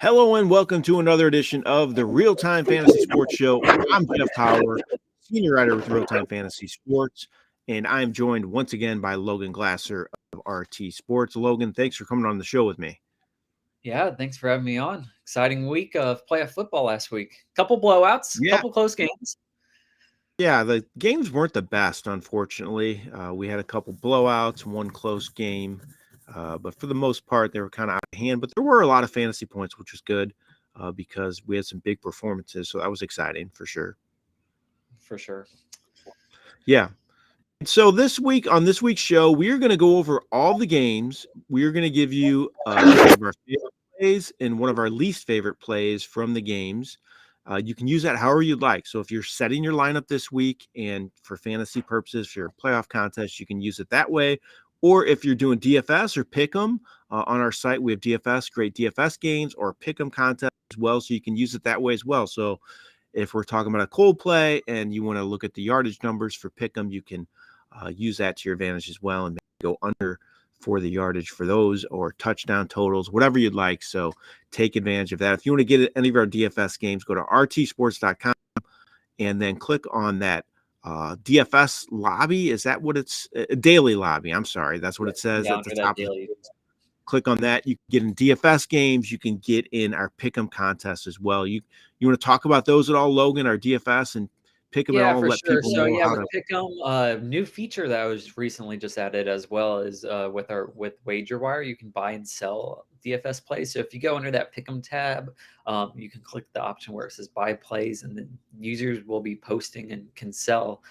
Hello and welcome to another edition of the Real-Time Fantasy Sports Show. I'm Jeff Power, senior writer with Real-Time Fantasy Sports, and I'm joined once again by Logan Glaser of RT Sports. Logan, thanks for coming on the show with me. Yeah, thanks for having me on. Exciting week of playoff football last week. Couple blowouts, Yeah, couple close games. yeah, the games weren't the best, unfortunately. We had a couple blowouts, one close game, but for the most part, they were kind of out of hand. But there were a lot of fantasy points, which was good because we had some big performances, so that was exciting for sure. For sure. Yeah. So this week on this week's show, we are going to go over all the games. We are going to give you some of our favorite plays and one of our least favorite plays from the games. You can use that however you'd like. So if you're setting your lineup this week and for fantasy purposes, for your playoff contest, you can use it that way. Or if you're doing DFS or Pick'em on our site, we have DFS, great DFS games, or Pick'em contest as well. So you can use it that way as well. So if we're talking about a cold play and you want to look at the yardage numbers for Pick'em, you can use that to your advantage as well and maybe go under for the yardage for those or touchdown totals, whatever you'd like. So take advantage of that. If you want to get any of our DFS games, go to rtsports.com and then click on that DFS lobby. Is that what it's daily lobby? I'm sorry. That's what it says Yeah, at the under that top. daily. Click on that. You can get in DFS games. You can get in our Pick'em contest as well. You want to talk about those at all, Logan, our DFS and Pick'em at Yeah, all, and for let sure. people So know yeah, how with to. Pick'em, new feature that was recently just added as well is with WagerWire, you can buy and sell DFS plays. So if you go under that Pick'em tab, you can click the option where it says buy plays, and then users will be posting and can sell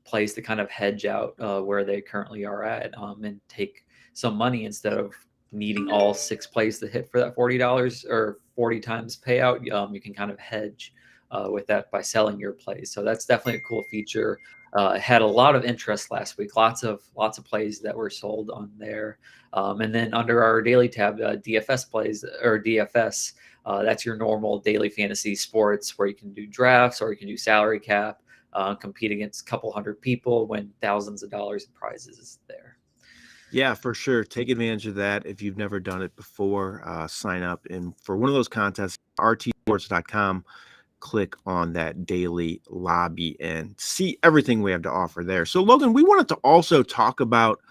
plays to kind of hedge out where they currently are at and take some money instead of needing all 6 plays to hit for that $40 or 40 times payout. You can kind of hedge with that by selling your plays. So that's definitely a cool feature. Had a lot of interest last week. Lots of plays that were sold on there. And then under our daily tab, DFS plays or DFS. That's your normal daily fantasy sports where you can do drafts or you can do salary cap, compete against a couple hundred people, win thousands of dollars in prizes there. Yeah, for sure. Take advantage of that. If you've never done it before, sign up. And for one of those contests, rtsports.com, click on that daily lobby and see everything we have to offer there. So, Logan, we wanted to also talk about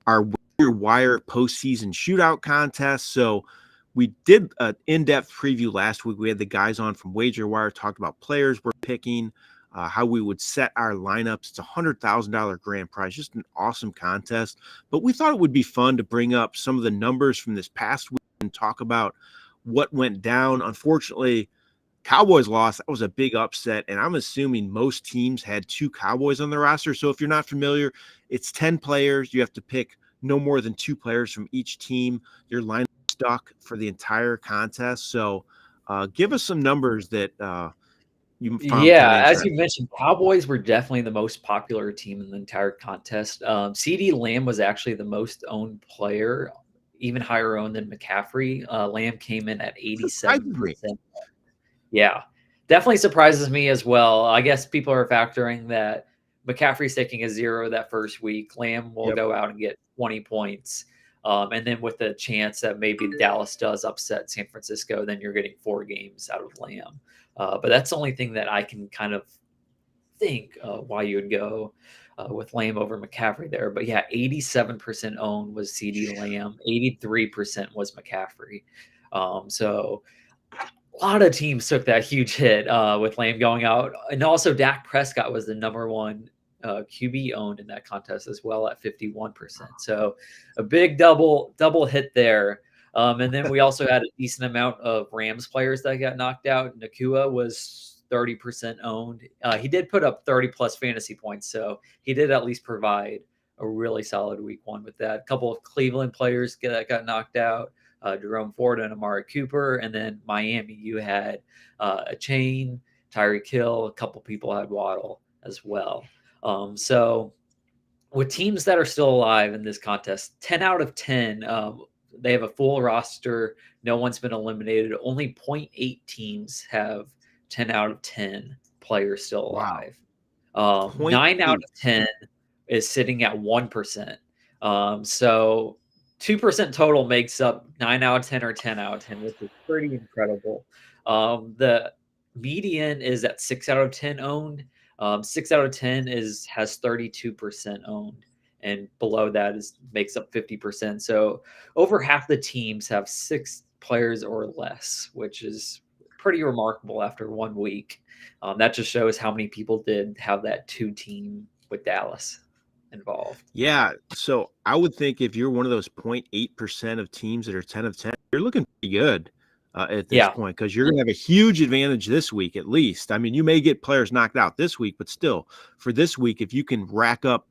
our wire postseason shootout contest. So, we did an in-depth preview last week. We had the guys on from WagerWire, talked about players we're picking, how we would set our lineups. It's a $100,000 grand prize, just an awesome contest. But we thought it would be fun to bring up some of the numbers from this past week and talk about what went down. Unfortunately, Cowboys lost. That was a big upset, and I'm assuming most teams had 2 Cowboys on their roster. So if you're not familiar, it's 10 players. You have to pick no more than 2 players from each team. Your line stuck for the entire contest. So give us some numbers that you found kind of Yeah, as interesting. you mentioned, Cowboys were definitely the most popular team in the entire contest. CD Lamb was actually the most owned player, even higher owned than McCaffrey. Lamb came in at Surprising me. 87%. Yeah, definitely surprises me as well. I guess people are factoring that McCaffrey's taking a 0 that first week. Lamb will Yep. go out and get 20 points. And then with the chance that maybe Dallas does upset San Francisco, then you're getting 4 games out of Lamb. But that's the only thing that I can kind of think why you would go with Lamb over McCaffrey there. But yeah, 87% owned was CD Lamb, 83% was McCaffrey. So a lot of teams took that huge hit with Lamb going out. And also Dak Prescott was the #1 QB owned in that contest as well at 51%. So a big double hit there. And then we also had a decent amount of Rams players that got knocked out. Nakua was 30% owned. He did put up 30 plus fantasy points, so he did at least provide a really solid week 1 with that. A couple of Cleveland players that got knocked out. Jerome Ford and Amari Cooper. And then Miami, you had a Chain, Tyreek Hill, a couple people had Waddle as well. So with teams that are still alive in this contest, 10 out of 10, they have a full roster. No one's been eliminated. Only 0.8 teams have 10 out of 10 players still Wow. alive. Point 9 out eight. of 10 is sitting at 1%. So 2% total makes up 9 out of 10 or 10 out of 10, which is pretty incredible. The median is at 6 out of 10 owned. 6 out of 10 has 32% owned, and below that makes up 50%. So over half the teams have 6 players or less, which is pretty remarkable after 1 week. That just shows how many people did have that 2 team with Dallas involved. Yeah, so I would think if you're one of those 0.8% of teams that are 10 of 10, you're looking pretty good at this Yeah. point because you're going to have a huge advantage this week at least. I mean, you may get players knocked out this week, but still, for this week, if you can rack up,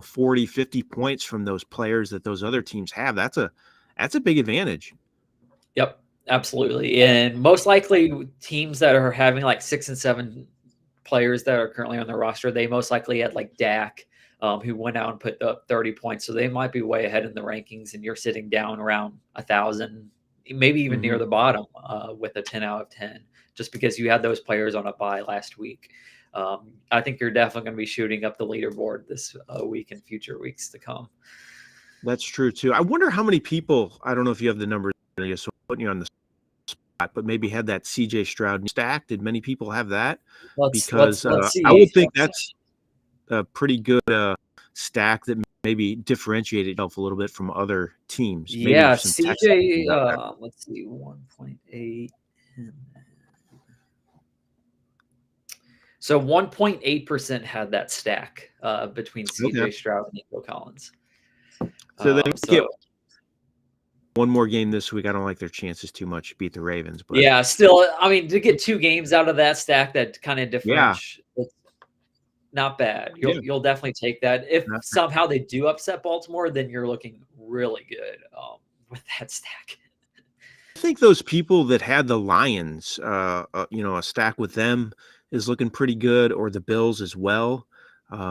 40, 50 points from those players that those other teams have, that's a big advantage. Yep, absolutely. And most likely teams that are having like 6 and 7 players that are currently on their roster, they most likely had like Dak, who went out and put up 30 points. So they might be way ahead in the rankings, and you're sitting down around 1,000, maybe even near the bottom with a 10 out of 10, just because you had those players on a bye last week. I think you're definitely going to be shooting up the leaderboard this week and future weeks to come. That's true too. I wonder how many people, I don't know if you have the numbers, so I'm putting you on the spot, but maybe had that CJ Stroud stack. Did many people have that? Let's Because see. I would think that's a pretty good stack that maybe differentiated itself a little bit from other teams. Maybe Yeah, some CJ, Texans. let's see, 1.8. So 1.8% had that stack between CJ Okay. Stroud and Nico Collins. So they get So one more game this week. I don't like their chances too much to beat the Ravens, but yeah, still, I mean, to get 2 games out of that stack, that kind of yeah, it's not bad. yeah. You'll definitely take that. If Not- somehow they do upset Baltimore, then you're looking really good with that stack. I think those people that had the Lions, a stack with them is looking pretty good, or the Bills as well,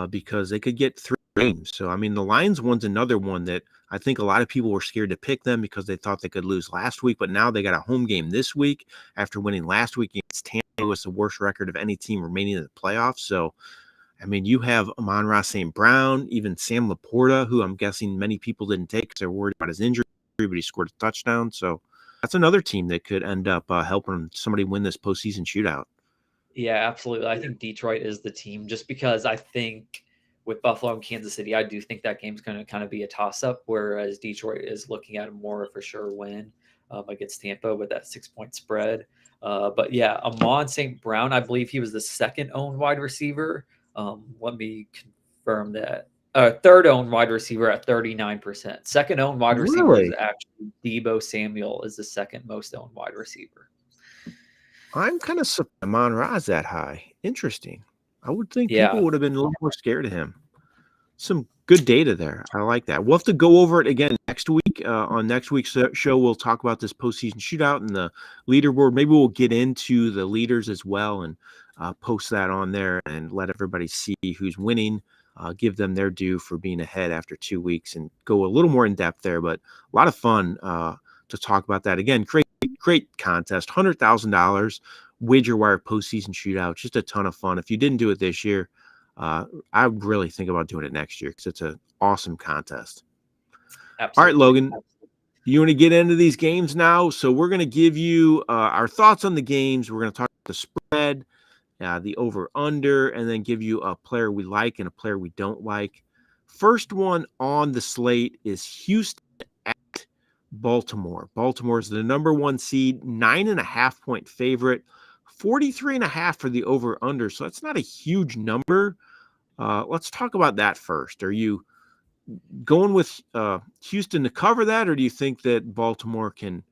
because they could get 3 games. So, I mean, the Lions one's another one that I think a lot of people were scared to pick them because they thought they could lose last week, but now they got a home game this week after winning last week against Tampa. It was the worst record of any team remaining in the playoffs. So, I mean, you have Amon-Ra St. Brown, even Sam Laporta, who I'm guessing many people didn't take because they're worried about his injury, but he scored a touchdown. So that's another team that could end up helping somebody win this postseason shootout. Yeah, absolutely. I think Detroit is the team just because I think with Buffalo and Kansas City, I do think that game's going to kind of be a toss-up, whereas Detroit is looking at a more of a sure win against Tampa with that 6-point spread. But yeah, Amon St. Brown, I believe he was the second owned wide receiver. Let me confirm that. Third owned wide receiver at 39%. Second owned wide receiver is Really? actually Deebo Samuel is the second most owned wide receiver. I'm kind of surprised Amon-Ra's that high. Interesting. I would think people Yeah. would have been a little more scared of him. Some good data there. I like that. We'll have to go over it again next week. On next week's show, we'll talk about this postseason shootout and the leaderboard. Maybe we'll get into the leaders as well and post that on there and let everybody see who's winning. Give them their due for being ahead after 2 weeks and go a little more in depth there. But a lot of fun to talk about that. Again, great contest. $100,000 wager wire postseason shootout. Just a ton of fun. If you didn't do it this year, I really think about doing it next year because it's an awesome contest. Absolutely. All right, Logan, you want to get into these games now? So we're going to give you our thoughts on the games. We're going to talk about the spread, the over-under, and then give you a player we like and a player we don't like. First one on the slate is Houston at Baltimore. Baltimore is the number 1 seed, 9.5-point favorite, 43.5 for the over-under. So that's not a huge number. Let's talk about that first. Are you going with Houston to cover that, or do you think that Baltimore can,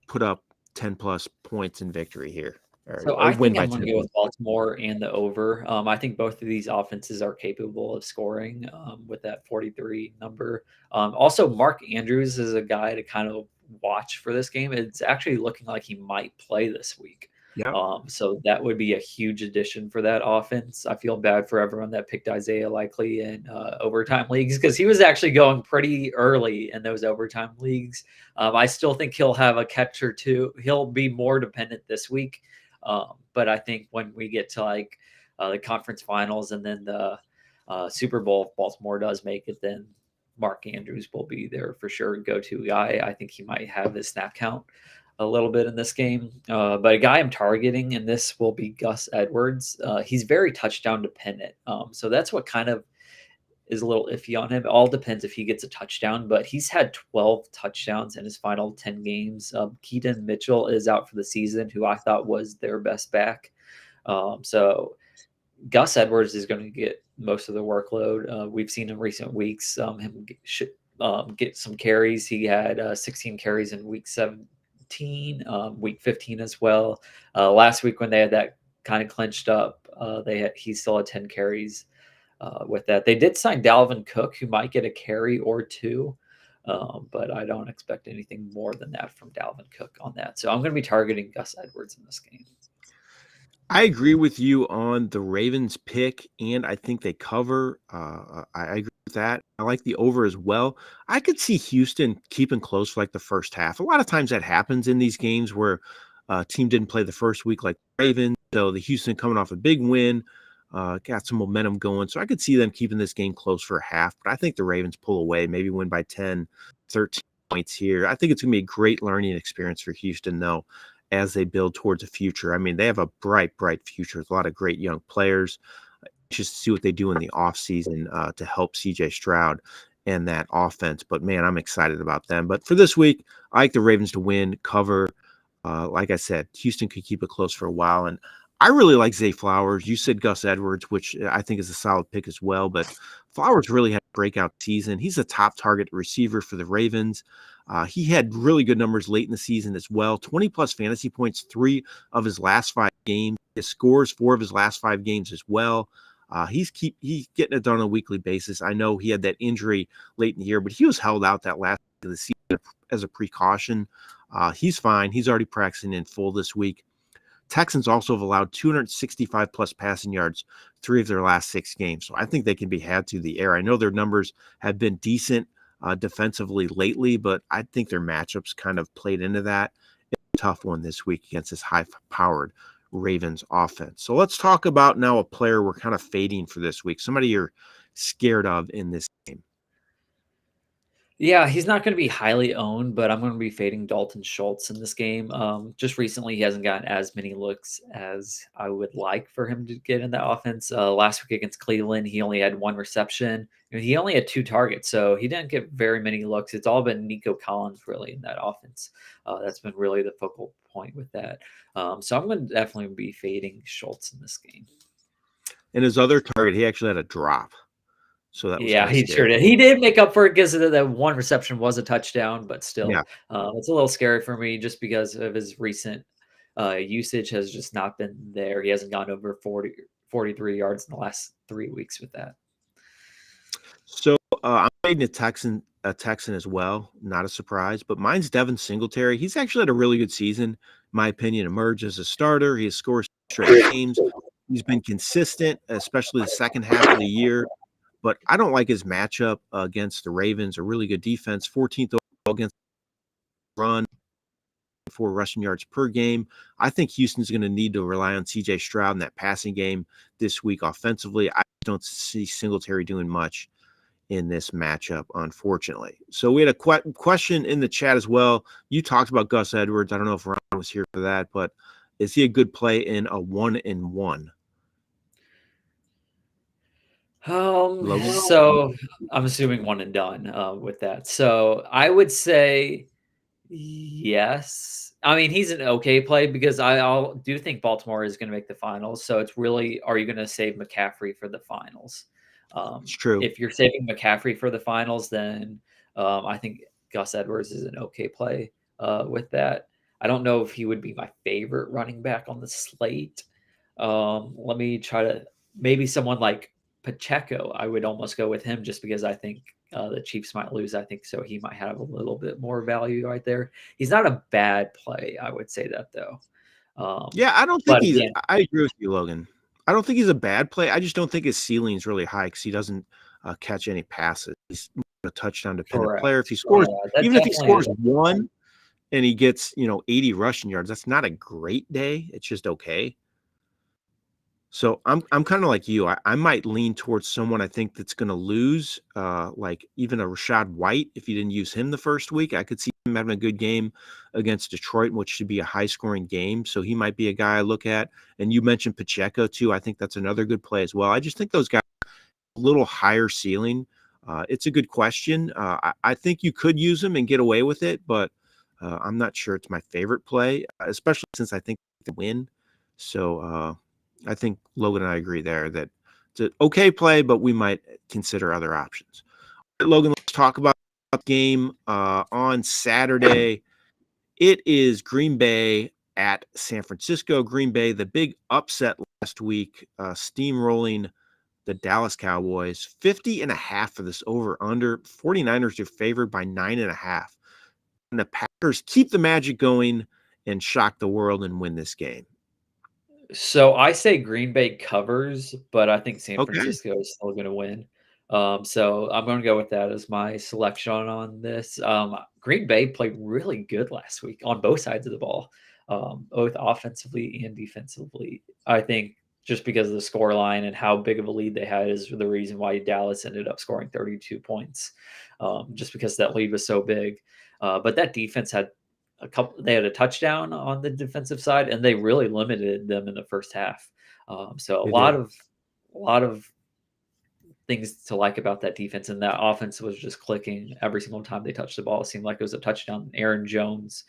put up 10 plus points in victory here, So or I win think by I'm going 10 to go points? with Baltimore and the over. I think both of these offenses are capable of scoring with that 43 number. Also, Mark Andrews is a guy to kind of watch for this game. It's actually looking like he might play this week. Yeah. So that would be a huge addition for that offense. I feel bad for everyone that picked Isaiah Likely in overtime leagues because he was actually going pretty early in those overtime leagues. I still think he'll have a catch or two. He'll be more dependent this week. But I think when we get to like the conference finals and then the Super Bowl, if Baltimore does make it, then Mark Andrews will be there for sure, go-to guy. I think he might have his snap count a little bit in this game. But a guy I'm targeting in this will be Gus Edwards. He's very touchdown dependent. So that's what kind of is a little iffy on him. It all depends if he gets a touchdown, but he's had 12 touchdowns in his final 10 games. Keaton Mitchell is out for the season, who I thought was their best back. So Gus Edwards is going to get most of the workload. We've seen in recent weeks him get some carries. He had 16 carries in week 17, week 15 as well. Last week when they had that kind of clinched up, he still had 10 carries with that. They did sign Dalvin Cook, who might get a carry or two, but I don't expect anything more than that from Dalvin Cook on that. So I'm going to be targeting Gus Edwards in this game. I agree with you on the Ravens pick, and I think they cover. I agree with that. I like the over as well. I could see Houston keeping close for like the first half. A lot of times that happens in these games where a team didn't play the first week like the Ravens. So the Houston coming off a big win, got some momentum going. So I could see them keeping this game close for a half, but I think the Ravens pull away, maybe win by 10, 13 points here. I think it's going to be a great learning experience for Houston, though, as they build towards the future. I mean, they have a bright future with a lot of great young players. Just see what they do in the offseason to help CJ Stroud and that offense. But, man, I'm excited about them. But for this week, I like the Ravens to win, cover. Like I said, Houston could keep it close for a while. And I really like Zay Flowers. You said Gus Edwards, which I think is a solid pick as well. But Flowers really had a breakout season. He's a top target receiver for the Ravens. He had really good numbers late in the season as well. 20-plus fantasy points, 3 of his last 5 games. His scores 4 of his last 5 games as well. He's getting it done on a weekly basis. I know he had that injury late in the year, but he was held out that last week of the season as a precaution. He's fine. He's already practicing in full this week. Texans also have allowed 265-plus passing yards 3 of their last 6 games. So I think they can be had through the air. I know their numbers have been decent defensively lately, but I think their matchups kind of played into that. It's a tough one this week against this high-powered Ravens offense. So let's talk about now a player we're kind of fading for this week, somebody you're scared of in this game. Yeah, he's not going to be highly owned, but I'm going to be fading Dalton Schultz in this game. Just recently, he hasn't gotten as many looks as I would like for him to get in the offense. Last week against Cleveland, he only had 1 reception. He only had 2 targets, so he didn't get very many looks. It's all been Nico Collins really in that offense. That's been really the focal point with that. So I'm going to definitely be fading Schultz in this game. And his other target, he actually had a drop. So that was he sure did. He did make up for it because that 1 reception was a touchdown, but still, it's a little scary for me just because of his recent usage has just not been there. He hasn't gone over 43 yards in the last 3 weeks with that. So I'm fading a Texan as well. Not a surprise, but mine's Devin Singletary. He's actually had a really good season, in my opinion. Emerged as a starter. He has scored straight games. He's been consistent, especially the second half of the year. But I don't like his matchup against the Ravens, a really good defense, 14th overall against the run, 4 rushing yards per game. I think Houston's going to need to rely on CJ Stroud in that passing game this week offensively. I don't see Singletary doing much in this matchup, unfortunately. So we had a question in the chat as well. You talked about Gus Edwards. I don't know if Ron was here for that, but is he a good play in a 1-and-1? So I'm assuming 1 and done with that. So I would say yes. I mean, he's an okay play because I do think Baltimore is going to make the finals. So it's really, are you going to save McCaffrey for the finals? It's true. If you're saving McCaffrey for the finals, then I think Gus Edwards is an okay play with that. I don't know if he would be my favorite running back on the slate. Let me try to, maybe someone like Pacheco, I would almost go with him just because I think the Chiefs might lose. I think so. He might have a little bit more value right there. He's not a bad play. I would say that though. I don't think he's. Again, I agree with you, Logan. I don't think he's a bad play. I just don't think his ceiling is really high because he doesn't catch any passes. He's a touchdown dependent player. If he scores, even if he scores 1 and he gets 80 rushing yards, that's not a great day. It's just okay. So I'm kind of like you. I might lean towards someone I think that's going to lose, like even a Rashad White. If you didn't use him the first week, I could see him having a good game against Detroit, which should be a high scoring game. So he might be a guy I look at. And you mentioned Pacheco too. I think that's another good play as well. I just think those guys a little higher ceiling. It's a good question. I think you could use them and get away with it, but I'm not sure it's my favorite play, especially since I think they win. So I think Logan and I agree there that it's an okay play, but we might consider other options. Logan, let's talk about the game on Saturday. It is Green Bay at San Francisco. Green Bay, the big upset last week, steamrolling the Dallas Cowboys. 50.5 for this over under. 49ers are favored by 9.5. And the Packers keep the magic going and shock the world and win this game. So I say Green Bay covers, but I think San Okay. Francisco is still going to win. So I'm going to go with that as my selection on this. Green Bay played really good last week on both sides of the ball, both offensively and defensively. I think just because of the score line and how big of a lead they had is the reason why Dallas ended up scoring 32 points, just because that lead was so big. But that defense had they had a touchdown on the defensive side, and they really limited them in the first half. So a They lot did. of things to like about that defense, and that offense was just clicking every single time they touched the ball. It seemed like it was a touchdown. Aaron Jones,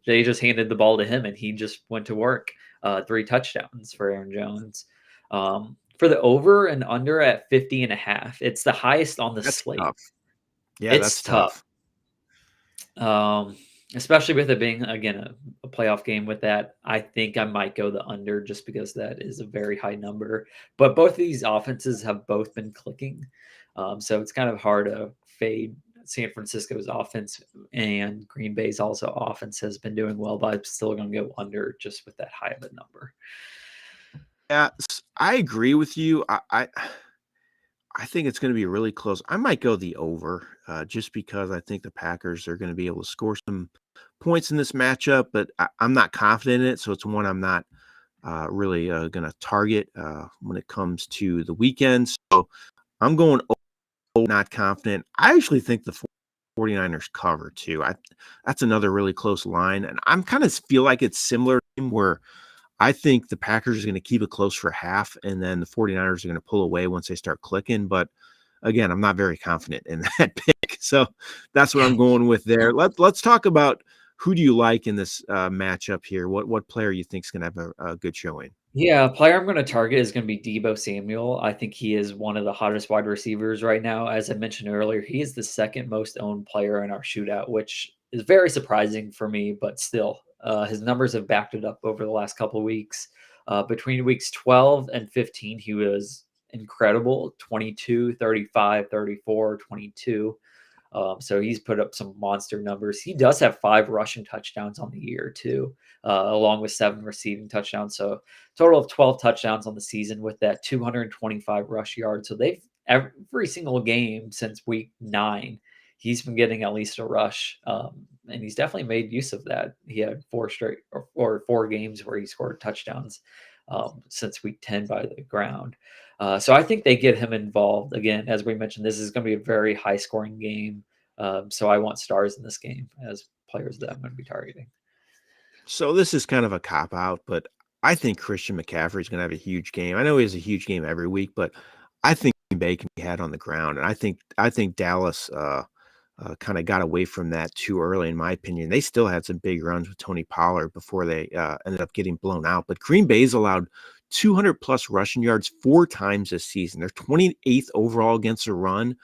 they just handed the ball to him, and he just went to work. 3 touchdowns for Aaron Jones. For the over and under at 50.5, it's the highest on the That's slate. tough. Yeah, It's that's tough. tough. Especially with it being again a playoff game with that, I think I might go the under just because that is a very high number. But both of these offenses have both been clicking, so it's kind of hard to fade San Francisco's offense, and Green Bay's also offense has been doing well, but I'm still going to go under just with that high of a number. Yeah, I agree with you. I think it's going to be really close. I might go the over just because I think the Packers are going to be able to score some points in this matchup, but I'm not confident in it. So it's one I'm not really going to target when it comes to the weekend. So I'm going over, not confident. I actually think the 49ers cover too. That's another really close line. And I'm kind of feel like it's similar where I think the Packers are going to keep it close for half, and then the 49ers are going to pull away once they start clicking. But again, I'm not very confident in that pick. So that's what I'm going with there. Let's talk about who do you like in this matchup here? What player you think is going to have a good showing? Yeah, player I'm going to target is going to be Debo Samuel. I think he is one of the hottest wide receivers right now. As I mentioned earlier, he is the second most owned player in our shootout, which is very surprising for me, but still, his numbers have backed it up over the last couple of weeks. Between weeks 12 and 15, he was incredible 22, 35, 34, 22. So he's put up some monster numbers. He does have 5 rushing touchdowns on the year too, along with 7 receiving touchdowns. So total of 12 touchdowns on the season with that 225 rush yards. So they've every single game since week 9, he's been getting at least a rush, and he's definitely made use of that. He had 4 games where he scored touchdowns since week 10 by the ground. So I think they get him involved. Again, as we mentioned, this is going to be a very high scoring game. So I want stars in this game as players that I'm going to be targeting. So this is kind of a cop out, but I think Christian McCaffrey is going to have a huge game. I know he has a huge game every week, but I think Green Bay can be had on the ground, and I think Dallas kind of got away from that too early, in my opinion. They still had some big runs with Tony Pollard before they ended up getting blown out. But Green Bay's allowed 200 plus rushing yards 4 times this season. They're 28th overall against the run.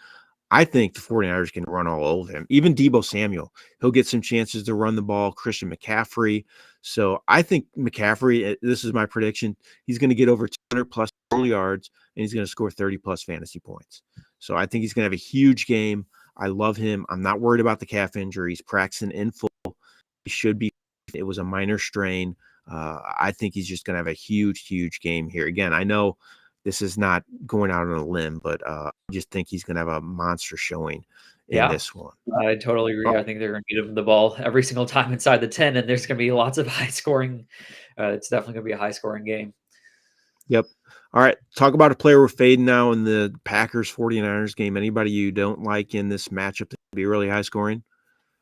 I think the 49ers can run all over him. Even Debo Samuel, he'll get some chances to run the ball. Christian McCaffrey. So I think McCaffrey, this is my prediction, he's going to get over 200 plus total yards, and he's going to score 30 plus fantasy points. So I think he's going to have a huge game. I love him. I'm not worried about the calf injury. He's practicing in full. He should be. It was a minor strain. I think he's just going to have a huge, huge game here. Again, I know this is not going out on a limb, but I just think he's going to have a monster showing in Yeah, this one. I totally agree. I think they're going to get him the ball every single time inside the 10, and there's going to be lots of high scoring. It's definitely going to be a high scoring game. Yep. All right. Talk about a player we're fading now in the Packers 49ers game. Anybody you don't like in this matchup that could be really high scoring?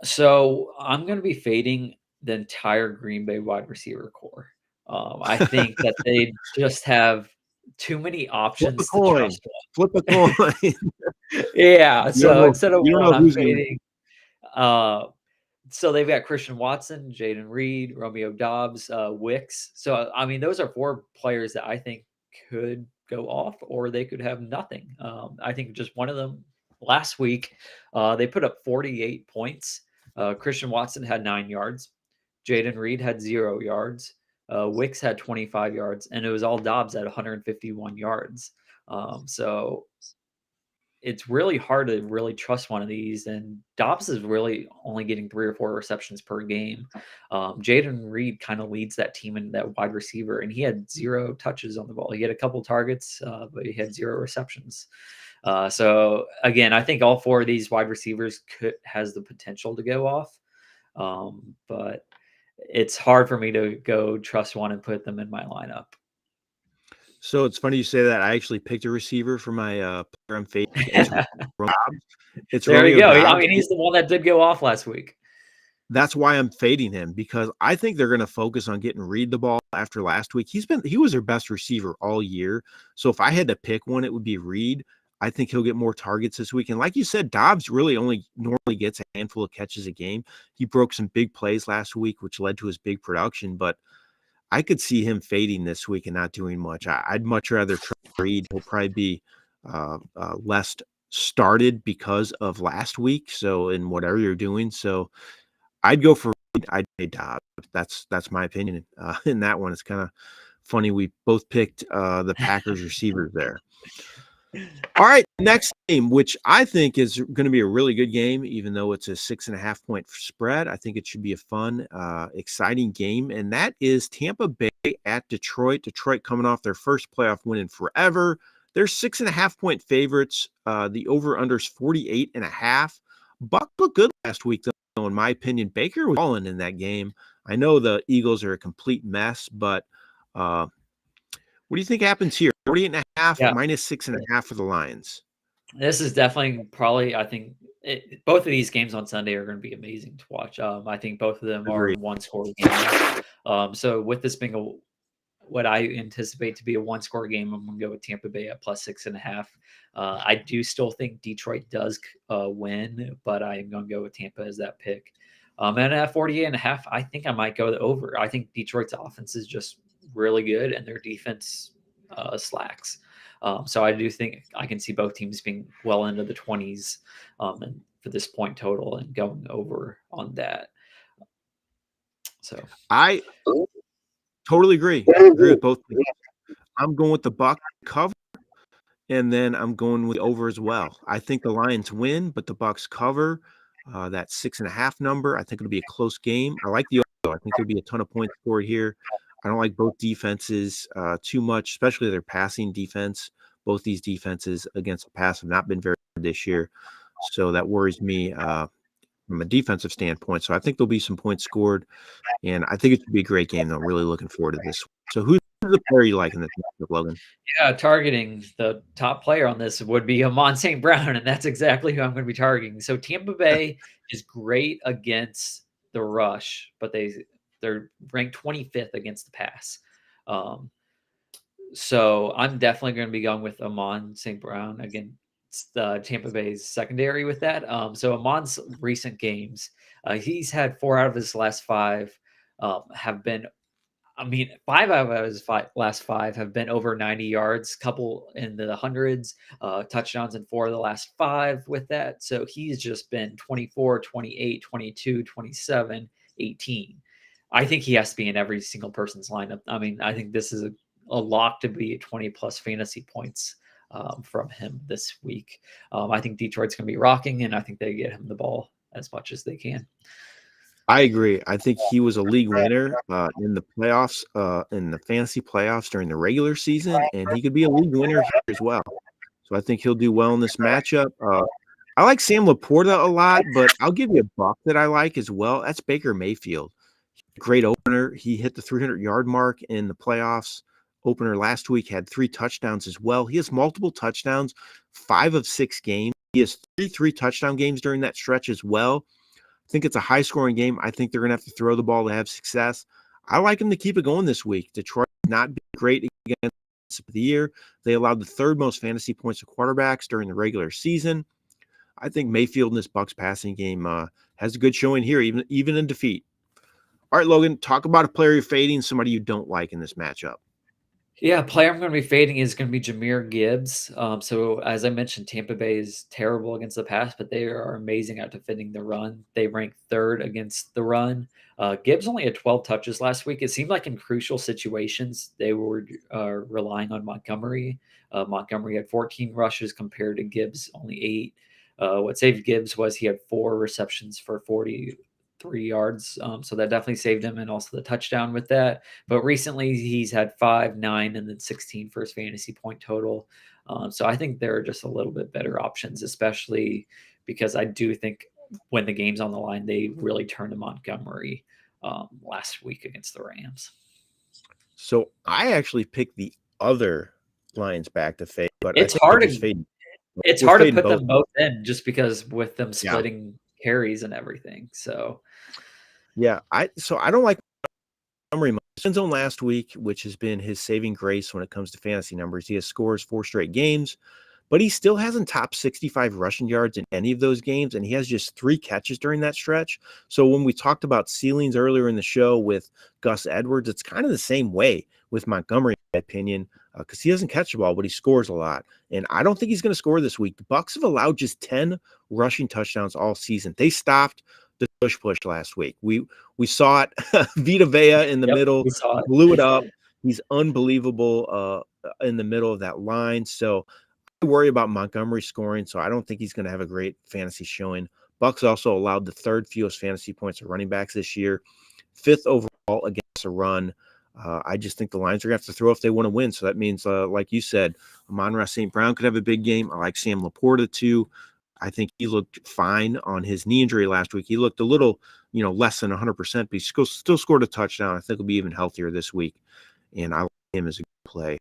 So I'm going to be fading the entire Green Bay wide receiver core. I think that they just have too many Flip a options to coin. trust Flip a coin. one. Yeah. So instead of You don't one, know I'm who's going to. fading. Uh, so they've got Christian Watson, Jaden Reed, Romeo Dobbs, Wicks. So I mean, those are four players that I think could go off, or they could have nothing. I think just one of them last week, they put up 48 points. Christian Watson had 9 yards. Jaden Reed had 0 yards. Wicks had 25 yards, and it was all Dobbs at 151 yards. So it's really hard to really trust one of these. And Dobbs is really only getting 3 or 4 receptions per game. Jaden Reed kind of leads that team in that wide receiver, and he had 0 touches on the ball. He had a couple targets, but he had 0 receptions. So again, I think all four of these wide receivers has the potential to go off, but it's hard for me to go trust one and put them in my lineup. So it's funny you say that. I actually picked a receiver for my player I'm fading. It's Romeo Dobbs. It's There you Romeo go. I Dobbs. mean, he's the one that did go off last week. That's why I'm fading him, because I think they're going to focus on getting Reed the ball after last week. He was their best receiver all year. So if I had to pick one, it would be Reed. I think he'll get more targets this week. And like you said, Dobbs really only normally gets a handful of catches a game. He broke some big plays last week, which led to his big production, but I could see him fading this week and not doing much. I'd much rather try Reed. He'll probably be less started because of last week. So in whatever you're doing. So I'd go for Reed. I'd say Dobbs. That's my opinion. In that one, it's kind of funny. We both picked the Packers receivers there. All right, next game, which I think is going to be a really good game, even though it's a 6.5-point spread. I think it should be a fun, exciting game, and that is Tampa Bay at Detroit. Detroit coming off their first playoff win in forever. They're 6.5-point favorites. The over/under is 48.5. Buck looked good last week, though, in my opinion. Baker was balling in that game. I know the Eagles are a complete mess, but what do you think happens here? 48.5 Yeah. minus 6.5 for the Lions. This is definitely probably, I think, both of these games on Sunday are going to be amazing to watch. I think both of them are Agreed. one-score games. So with this being what I anticipate to be a one-score game, I'm going to go with Tampa Bay at plus 6.5. I do still think Detroit does win, but I'm going to go with Tampa as that pick. And at 48.5, I think I might go over. I think Detroit's offense is just really good, and their defense slacks. So I do think I can see both teams being well into the 20s and for this point total and going over on that. So I totally agree. I agree with both. I'm going with the Buck cover, and then I'm going with over as well. I think the Lions win, but the Bucks cover that 6.5 number. I think it'll be a close game. I like the over. I think there'll be a ton of points scored here. I don't like both defenses too much, especially their passing defense. Both these defenses against the pass have not been very good this year, so that worries me from a defensive standpoint. So I think there'll be some points scored, and I think it should be a great game. Though, really looking forward to this. So who's the player you like in this matchup, Logan? yeah, targeting the top player on this would be Amon St. Brown, and that's exactly who I'm going to be targeting. So Tampa Bay is great against the rush, but they're ranked 25th against the pass. So I'm definitely going to be going with Amon St. Brown against Tampa Bay's secondary with that. So Amon's recent games, he's had 4 out of his last 5 have been. I mean, 5 out of his last 5 have been over 90 yards, couple in the hundreds, touchdowns in 4 of the last 5 with that. So he's just been 24, 28, 22, 27, 18. I think he has to be in every single person's lineup. I mean, I think this is a lock to be 20 plus fantasy points from him this week. I think Detroit's going to be rocking, and I think they get him the ball as much as they can. I agree. I think he was a league winner in the playoffs, in the fantasy playoffs during the regular season, and he could be a league winner here as well. So I think he'll do well in this matchup. I like Sam Laporta a lot, but I'll give you a buck that I like as well. That's Baker Mayfield. Great opener. He hit the 300-yard mark in the playoffs. opener last week, had 3 touchdowns as well. He has multiple touchdowns, 5 of 6 games. He has 3 touchdown games during that stretch as well. I think it's a high-scoring game. I think they're going to have to throw the ball to have success. I like him to keep it going this week. Detroit not been great against the year. They allowed the 3rd most fantasy points to quarterbacks during the regular season. I think Mayfield in this Bucs passing game has a good showing here, even in defeat. All right, Logan, talk about a player you're fading, somebody you don't like in this matchup. Yeah, player I'm going to be fading is going to be Jahmyr Gibbs. So as I mentioned, Tampa Bay is terrible against the pass, but they are amazing at defending the run. They rank 3rd against the run. Gibbs only had 12 touches last week. It seemed like in crucial situations they were relying on Montgomery. Montgomery had 14 rushes compared to Gibbs only 8. What saved Gibbs was he had 4 receptions for 43 yards. So that definitely saved him, and also the touchdown with that. But recently he's had 5, 9, and then 16 for his fantasy point total. So I think there are just a little bit better options, especially because I do think when the game's on the line, they really turned to Montgomery last week against the Rams. So I actually picked the other Lions back to fade, but It's I think hard we're just to fading. it's We're hard to fading put both. them both in just because with them Yeah. splitting carries and everything. So Yeah, I don't like Montgomery. End zone last week, which has been his saving grace when it comes to fantasy numbers. He has scores 4 straight games, but he still hasn't topped 65 rushing yards in any of those games, and he has just 3 catches during that stretch. So when we talked about ceilings earlier in the show with Gus Edwards, it's kind of the same way with Montgomery, in my opinion, because he doesn't catch the ball, but he scores a lot. And I don't think he's going to score this week. The Bucs have allowed just 10 rushing touchdowns all season. They stopped the push last week. We saw it. Vita Vea in the middle, we saw it. blew it up. He's unbelievable in the middle of that line. So I worry about Montgomery scoring, so I don't think he's going to have a great fantasy showing. Bucs also allowed the 3rd fewest fantasy points of running backs this year, 5th overall against a run. I just think the Lions are going to have to throw if they want to win. So that means, like you said, Amon-Ra St. Brown could have a big game. I like Sam Laporta too. I think he looked fine on his knee injury last week. He looked a little, less than 100%, but he still scored a touchdown. I think he'll be even healthier this week, and I like him as a good play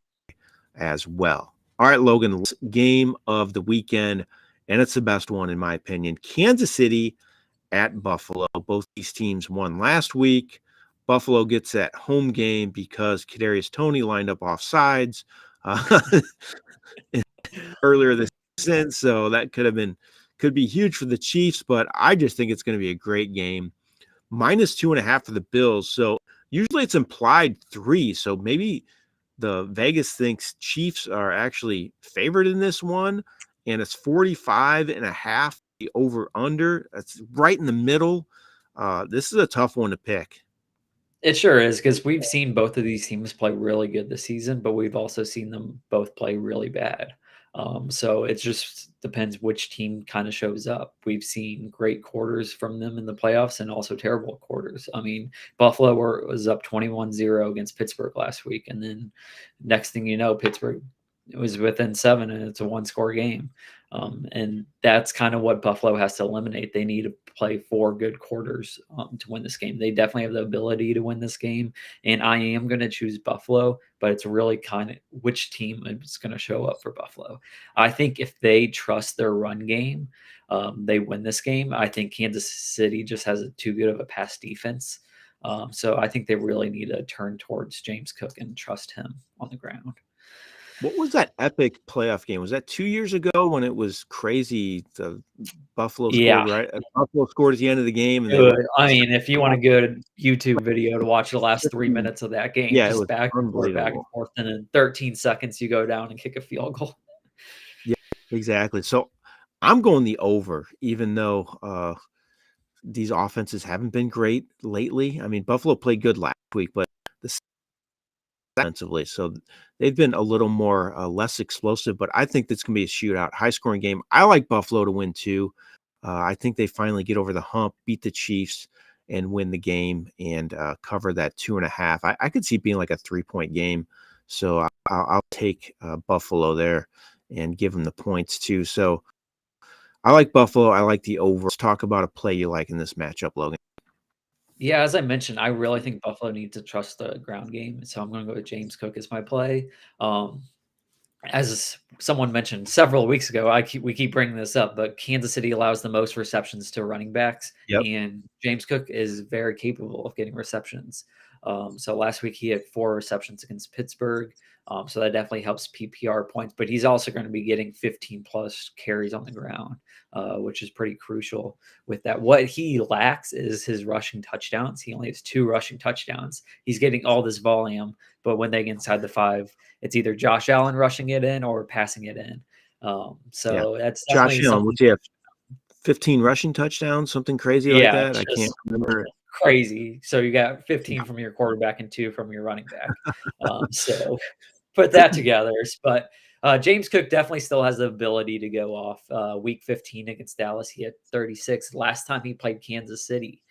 as well. All right, Logan, game of the weekend, and it's the best one in my opinion. Kansas City at Buffalo. Both these teams won last week. Buffalo gets that home game because Kadarius Toney lined up off sides earlier this season, so that could be huge for the Chiefs, but I just think it's going to be a great game. -2.5 for the Bills. So usually it's implied 3. So maybe the Vegas thinks Chiefs are actually favored in this one, and it's 45.5, the over under. That's right in the middle. This is a tough one to pick. It sure is, because we've seen both of these teams play really good this season, but we've also seen them both play really bad. So it just depends which team kind of shows up. We've seen great quarters from them in the playoffs and also terrible quarters. I mean, Buffalo was up 21-0 against Pittsburgh last week, and then next thing you know, Pittsburgh was within 7, and it's a 1-score game. And that's kind of what Buffalo has to eliminate. They need to play 4 good quarters to win this game. They definitely have the ability to win this game, and I am going to choose Buffalo, but it's really kind of which team is going to show up for Buffalo. I think if they trust their run game, they win this game. I think Kansas City just has too good of a pass defense. So I think they really need to turn towards James Cook and trust him on the ground. What was that epic playoff game? Was that 2 years ago when it was crazy? The Buffalo Yeah. scored, right? Buffalo scored at the end of the game. And I mean, if you want a good YouTube video to watch the last 3 minutes of that game, Yeah, it just was back and unbelievable. forth, and in 13 seconds you go down and kick a field goal. Yeah, exactly. So I'm going the over, even though these offenses haven't been great lately. I mean, Buffalo played good last week, but the offensively, so they've been a little more less explosive. But I think this can be a shootout, high scoring game. I like Buffalo to win too. I think they finally get over the hump, beat the Chiefs, and win the game and cover that 2.5. I could see it being like a 3-point game. So I'll take Buffalo there and give them the points too. So I like Buffalo. I like the over. Let's talk about a play you like in this matchup, Logan. Yeah, as I mentioned, I really think Buffalo needs to trust the ground game, so I'm gonna go with James Cook as my play. Um, as someone mentioned several weeks ago, we keep bringing this up, but Kansas City allows the most receptions to running backs, Yep. and James Cook is very capable of getting receptions. So last week he had 4 receptions against Pittsburgh. So that definitely helps PPR points, but he's also going to be getting 15 plus carries on the ground, which is pretty crucial with that. What he lacks is his rushing touchdowns. He only has 2 rushing touchdowns. He's getting all this volume, but when they get inside the 5, it's either Josh Allen rushing it in or passing it in. Yeah. So that's Josh definitely Allen, something. what's he have? 15 rushing touchdowns, something crazy like Yeah, that. I can't just remember. crazy. So you got Yeah. 15 from your quarterback and 2 from your running back. So put that together. But James Cook definitely still has the ability to go off. Week 15 against Dallas, he had 36. Last time he played Kansas City,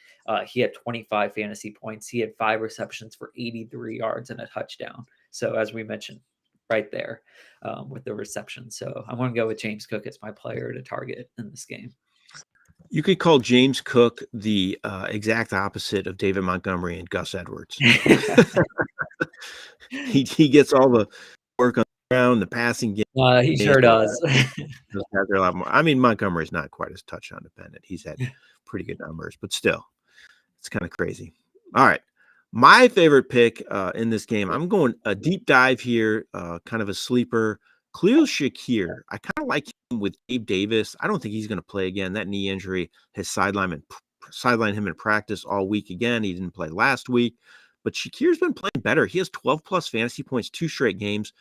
he had 25 fantasy points. He had 5 receptions for 83 yards and a touchdown. So as we mentioned, right there with the reception. So I'm going to go with James Cook as my player to target in this game. You could call James Cook the exact opposite of David Montgomery and Gus Edwards. He gets all the work on the ground, the passing game. He sure does. Those guys are a lot more. I mean, Montgomery's not quite as touchdown dependent. He's had pretty good numbers, but still, it's kind of crazy. All right. My favorite pick in this game, I'm going a deep dive here, kind of a sleeper. Khalil Shakir. I kind of like him with Gabe Davis. I don't think he's going to play again. That knee injury has sidelined him in practice all week again. He didn't play last week, but Shakir's been playing better. He has 12 plus fantasy points, 2 straight games.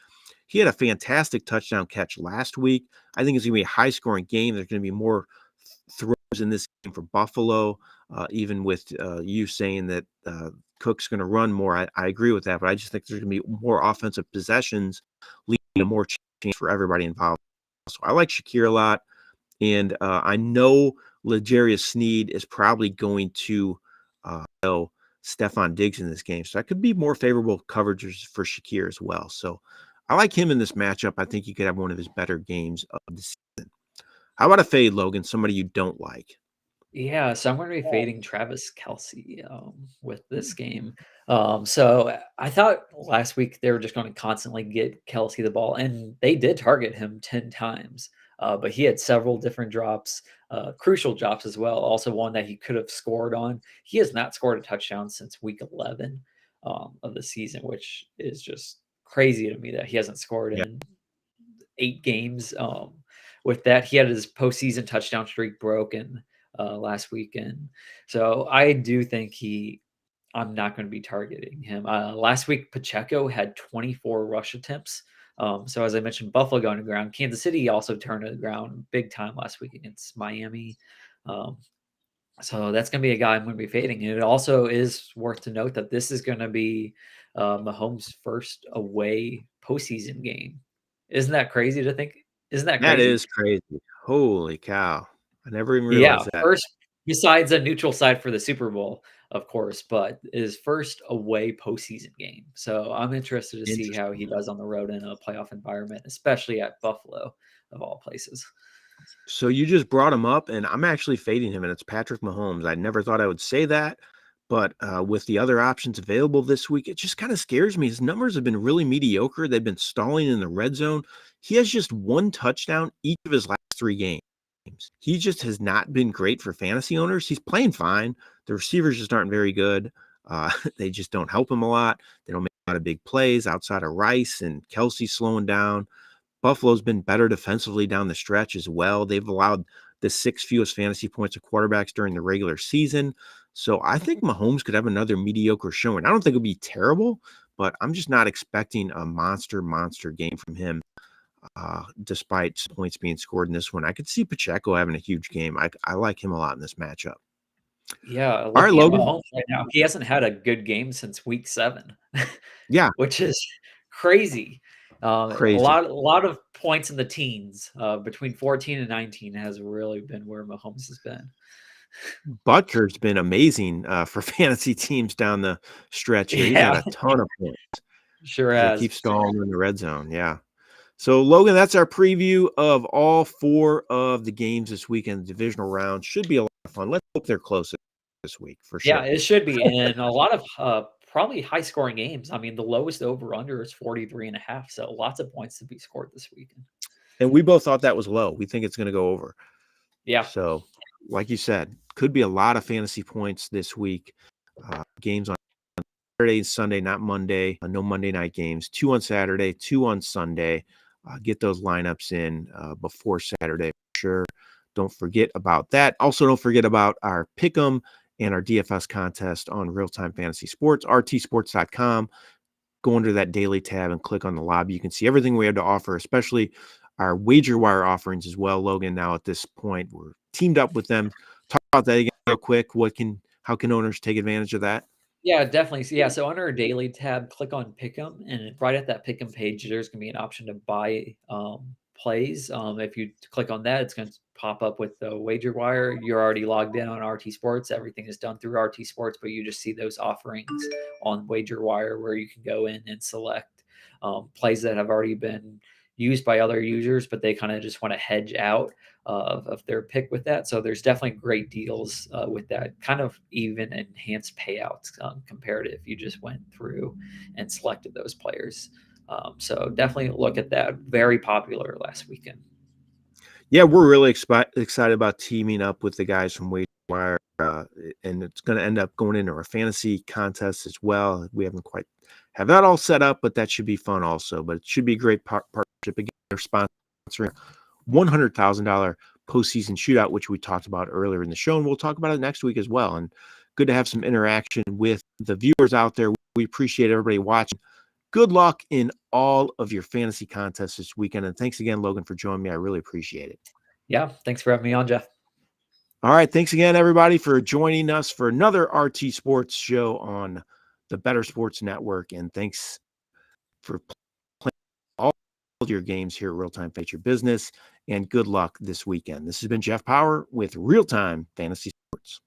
He had a fantastic touchdown catch last week. I think it's going to be a high scoring game. There's going to be more throws in this game for Buffalo, even with you saying that Cook's going to run more. I agree with that, but I just think there's going to be more offensive possessions, leading to more chance for everybody involved. So I like Shakir a lot, and I know L'Jarius Sneed is probably going to know Stephon Diggs in this game, so that could be more favorable coverages for Shakir as well. So I like him in this matchup. I think he could have one of his better games of the season. How about a fade, Logan? Somebody you don't like? Yeah, so I'm going to be fading Travis Kelsey with this game. So I thought last week they were just going to constantly get Kelsey the ball, and they did target him 10 times. But he had several different drops, crucial drops as well. Also, one that he could have scored on. He has not scored a touchdown since week 11 of the season, which is just crazy to me that he hasn't scored Yeah. in 8 games. With that, he had his postseason touchdown streak broken last weekend. So I do think I'm not going to be targeting him. Last week, Pacheco had 24 rush attempts. So as I mentioned, Buffalo going to ground. Kansas City also turned to the ground big time last week against Miami. Um, so that's going to be a guy I'm going to be fading. And it also is worth to note that this is going to be Mahomes' first away postseason game. Isn't that crazy to think? Isn't that That crazy? is crazy. Holy cow. I never even Yeah, realized that. first besides a neutral side for the Super Bowl, of course, but his first away postseason game. So I'm interested to see how he Interesting. does on the road in a playoff environment, especially at Buffalo, of all places. So you just brought him up, and I'm actually fading him, and it's Patrick Mahomes. I never thought I would say that, but with the other options available this week, it just kind of scares me. His numbers have been really mediocre. They've been stalling in the red zone. He has just 1 touchdown each of his last 3 games. He just has not been great for fantasy owners. He's playing fine. The receivers just aren't very good. They just don't help him a lot. They don't make a lot of big plays outside of Rice and Kelsey slowing down. Buffalo's been better defensively down the stretch as well. They've allowed the 6th fewest fantasy points of quarterbacks during the regular season. So I think Mahomes could have another mediocre showing. I don't think it'll be terrible, but I'm just not expecting a monster game from him. Despite points being scored in this one, I could see Pacheco having a huge game. I like him a lot in this matchup. Yeah, All right, looking at Logan. Mahomes right now, he hasn't had a good game since week 7, Yeah, which is crazy. A crazy. lot of points in the teens, between 14 and 19 has really been where Mahomes has been. Butker's been amazing for fantasy teams down the stretch here. He's Yeah, had a ton of points sure because they has. keep stalling in the red zone. Yeah. So, Logan, that's our preview of all 4 of the games this weekend. The divisional round should be a lot of fun. Let's hope they're close. this week for Yeah, sure. it should be, and a lot of, probably high-scoring games. I mean, the lowest over/under is 43.5, so lots of points to be scored this weekend. And we both thought that was low. We think it's going to go over. Yeah. So, like you said, could be a lot of fantasy points this week. Games on Saturday and Sunday, not Monday. No Monday night games. 2 on Saturday, 2 on Sunday. Get those lineups in before Saturday for sure. Don't forget about that. Also, don't forget about our Pick'em and our DFS contest on RealTime Fantasy Sports, rtsports.com. Go under that daily tab and click on the lobby. You can see everything we have to offer, especially our wager wire offerings as well. Logan, now at this point, we're teamed up with them. Talk about that again real quick. How can owners take advantage of that? Yeah, definitely. So, yeah, so under our daily tab, click on Pick'em, and right at that Pick'em page, there's gonna be an option to buy plays. If you click on that, it's gonna pop up with the wager wire. You're already logged in on RT Sports. Everything is done through RT Sports, but you just see those offerings on wager wire where you can go in and select plays that have already been used by other users, but they kind of just want to hedge out of their pick with that. So there's definitely great deals with that, kind of even enhanced payouts compared to if you just went through and selected those players. So definitely look at that. Very popular last weekend. Yeah, we're really excited about teaming up with the guys from Wager Wire, and it's going to end up going into our fantasy contest as well. We haven't quite have that all set up, but that should be fun also. But it should be a great partnership. Again, they're sponsoring $100,000 postseason shootout, which we talked about earlier in the show, and we'll talk about it next week as well. And good to have some interaction with the viewers out there. We appreciate everybody watching. Good luck in all of your fantasy contests this weekend. And thanks again, Logan, for joining me. I really appreciate it. Yeah, thanks for having me on, Jeff. All right. Thanks again, everybody, for joining us for another RT Sports show on the Better Sports Network. And thanks for playing all your games here at RealTime Feature Business. And good luck this weekend. This has been Jeff Paur with RealTime Fantasy Sports.